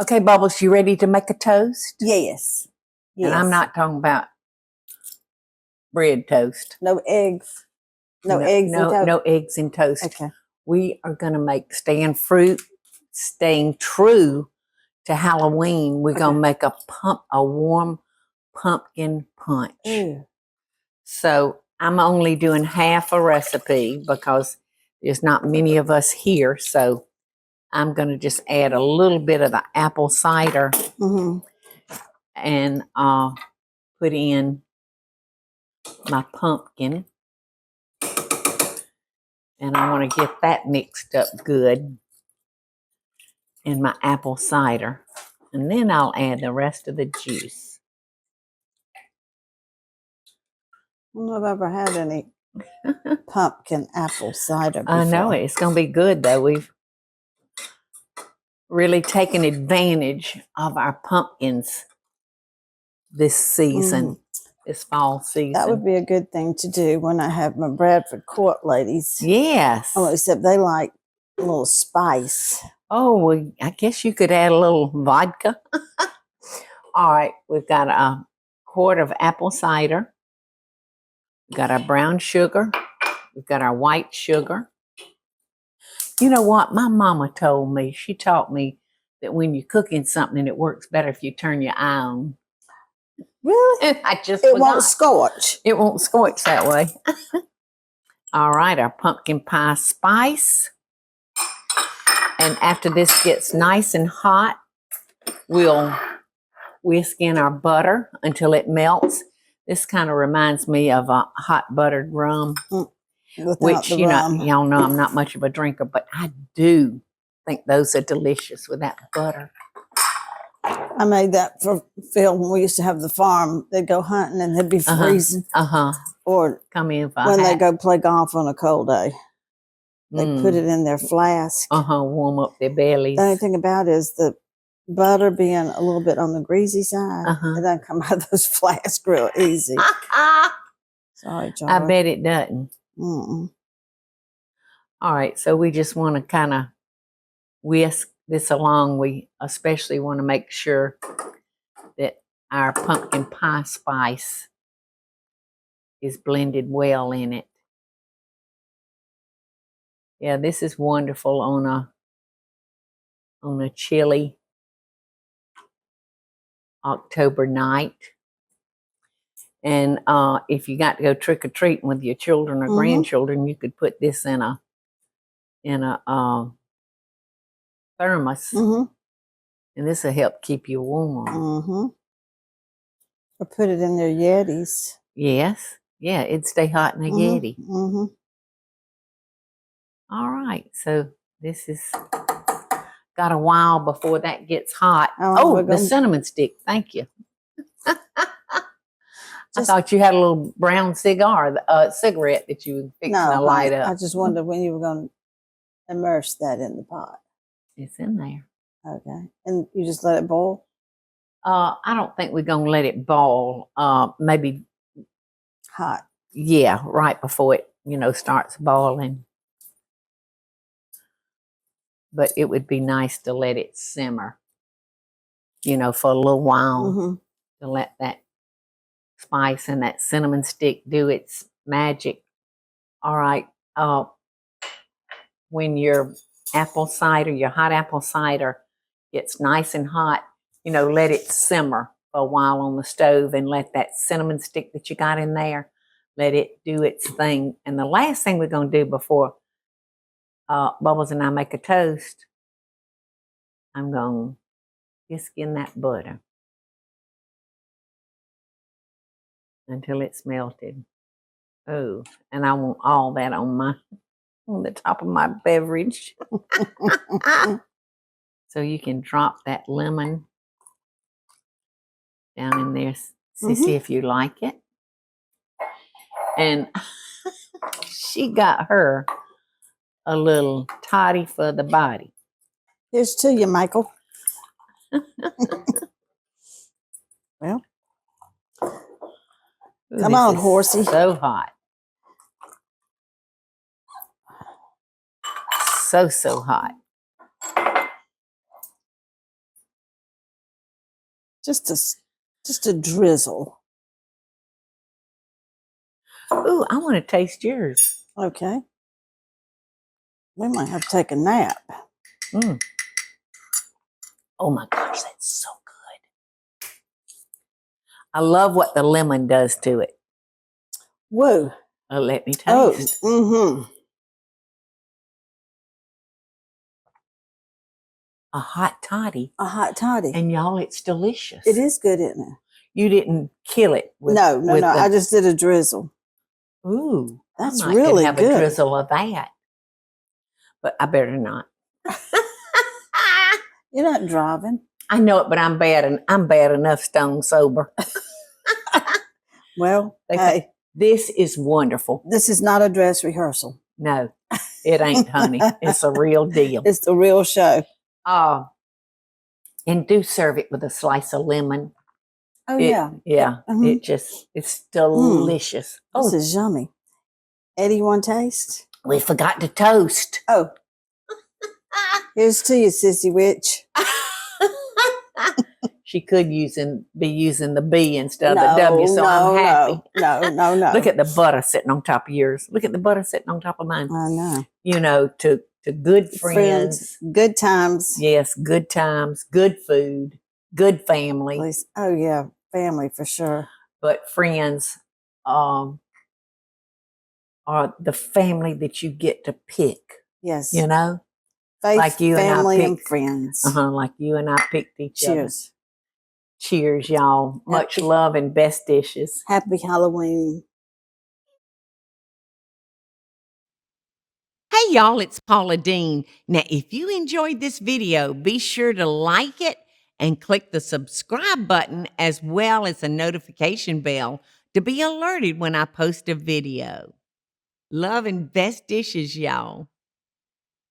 Okay, Bubbles, you ready to make a toast? Yes. And I'm not talking about bread toast. No eggs. No eggs in toast? No eggs in toast. Okay. We are going to make, staying true to Halloween, we're going to make a warm pumpkin punch. Ooh. So I'm only doing half a recipe because there's not many of us here. So I'm going to just add a little bit of the apple cider and put in my pumpkin. And I want to get that mixed up good in my apple cider. And then I'll add the rest of the juice. I don't know if I've ever had any pumpkin apple cider before. I know it. It's going to be good, though. We've really taken advantage of our pumpkins this season, this fall season. That would be a good thing to do when I have my Bradford Court ladies. Yes. Oh, except they like a little spice. Oh, well, I guess you could add a little vodka. All right, we've got a quart of apple cider. We've got our brown sugar. We've got our white sugar. You know what? My mama told me, she taught me that when you're cooking something, it works better if you turn your eye on. Really? I just It forgot. won't scorch. It won't scorch that way. All right, our pumpkin pie spice. And after this gets nice and hot, we'll whisk in our butter until it melts. This kind of reminds me of a hot buttered rum, which, you know, y'all know I'm not much of a drinker, but I do think those are delicious with that butter. I made that for Phil when we used to have the farm. They'd go hunting and they'd be freezing. Or come in when they go play golf on a cold day. They put it in their flask. Warm up their bellies. The only thing about it is the butter being a little bit on the greasy side. It doesn't come out of those flasks real easy. Sorry, Charlie. I bet it doesn't. All right, so we just want to kind of whisk this along. We especially want to make sure that our pumpkin pie spice is blended well in it. Yeah, this is wonderful on a chilly October night. And if you got to go trick-or-treating with your children or grandchildren, you could put this in a thermos. And this will help keep you warm. Or put it in their Yetis. Yes. Yeah, it'd stay hot in a Yeti. All right, so this is got a while before that gets hot. The cinnamon stick. Thank you. I thought you had a little brown cigarette that you were fixing to light up. I just wondered when you were going to immerse that in the pot. It's in there. Okay. And you just let it boil? I don't think we're going to let it boil. Maybe hot. Yeah, right before it, starts boiling. But it would be nice to let it simmer, for a little while, to let that spice and that cinnamon stick do its magic. All right. When your hot apple cider gets nice and hot, let it simmer for a while on the stove and let that cinnamon stick that you got in there, let it do its thing. And the last thing we're going to do before Bubbles and I make a toast, I'm going to whisk in that butter until it's melted. Oh, and I want all that on the top of my beverage. So you can drop that lemon down in there, Sissy, if you like it. And she got her a little toddy for the body. Here's to you, Michael. Well, come on, horsey. So hot. So hot. Just a drizzle. Ooh, I want to taste yours. Okay. We might have to take a nap. Mm. Oh my gosh, that's so good. I love what the lemon does to it. Whoa. Let me taste. Oh, mm-hmm. A hot toddy. A hot toddy. And y'all, it's delicious. It is good, isn't it? You didn't kill it with No. I just did a drizzle. Ooh, that's I might really have good. A drizzle of that, but I better not. You're not driving. I know it, but I'm bad, and I'm bad enough stone sober. Well, hey, this is wonderful. This is not a dress rehearsal. No, it ain't, honey. It's a real deal. It's the real show. And do serve it with a slice of lemon. Oh, yeah. Yeah. Mm-hmm. It's delicious. This is yummy. Eddie, you want to taste? We forgot to toast. Oh. Here's to you, sissy witch. She could be using the B instead of the W, so I'm happy. No. Look at the butter sitting on top of yours. Look at the butter sitting on top of mine. I know. You know, to good friends. Good times. Yes, good times, good food, good family. Please. Oh, yeah, family for sure. But friends are the family that you get to pick. Yes. You know? Faith, like you family, and I and friends. Like you and I picked each other. Cheers. Cheers, y'all. Much love and best dishes. Happy Halloween. Hey y'all, it's Paula Deen. Now, if you enjoyed this video, be sure to like it and click the subscribe button as well as the notification bell to be alerted when I post a video. Love and best dishes, y'all.